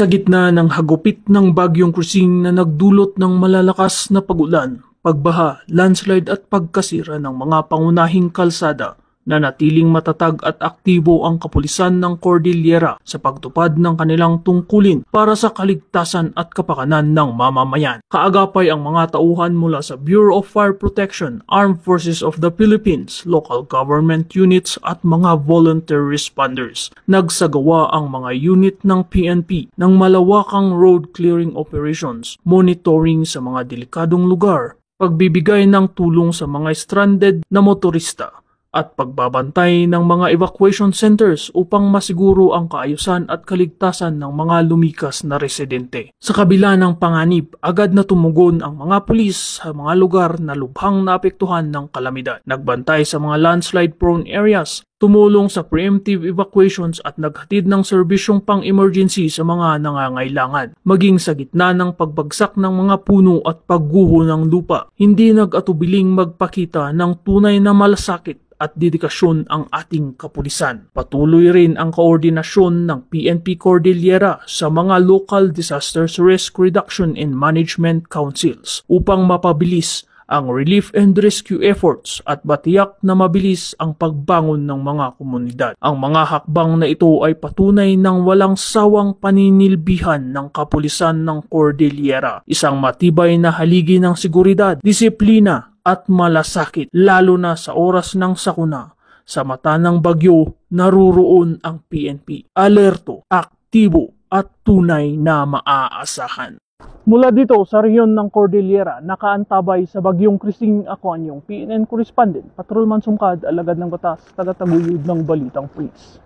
Sa gitna ng hagupit ng Bagyong Krising na nagdulot ng malalakas na pag-ulan, pagbaha, landslide at pagkasira ng mga pangunahing kalsada, nanatiling matatag at aktibo ang kapulisan ng Cordillera sa pagtupad ng kanilang tungkulin para sa kaligtasan at kapakanan ng mamamayan. Kaagapay ang mga tauhan mula sa Bureau of Fire Protection, Armed Forces of the Philippines, local government units at mga volunteer responders. Nagsagawa ang mga unit ng PNP ng malawakang road clearing operations, monitoring sa mga delikadong lugar, pagbibigay ng tulong sa mga stranded na motorista, at pagbabantay ng mga evacuation centers upang masiguro ang kaayusan at kaligtasan ng mga lumikas na residente. Sa kabila ng panganib, agad na tumugon ang mga pulis sa mga lugar na lubhang naapektuhan ng kalamidad. Nagbantay sa mga landslide-prone areas, tumulong sa preemptive evacuations at naghatid ng serbisyong pang-emergency sa mga nangangailangan. Maging sa gitna ng pagbagsak ng mga puno at pagguho ng lupa, hindi nag-atubiling magpakita ng tunay na malasakit at dedikasyon ang ating kapulisan. Patuloy rin ang koordinasyon ng PNP Cordillera sa mga local disasters risk reduction and management councils upang mapabilis ang relief and rescue efforts at batiyak na mabilis ang pagbangon ng mga komunidad. Ang mga hakbang na ito ay patunay ng walang sawang paninilbihan ng kapulisan ng Cordillera, isang matibay na haligi ng seguridad, disiplina at malasakit, lalo na sa oras ng sakuna. Sa mata ng bagyo, naruroon ang PNP. Alerto, aktibo at tunay na maaasahan. Mula dito sa rehiyon ng Cordillera, nakaantabay sa Bagyong Krising, ako ang iyong PNN correspondent, Patrolman Sungkad, alagad ng batas, taga-taguyod ng Balitang Pulis.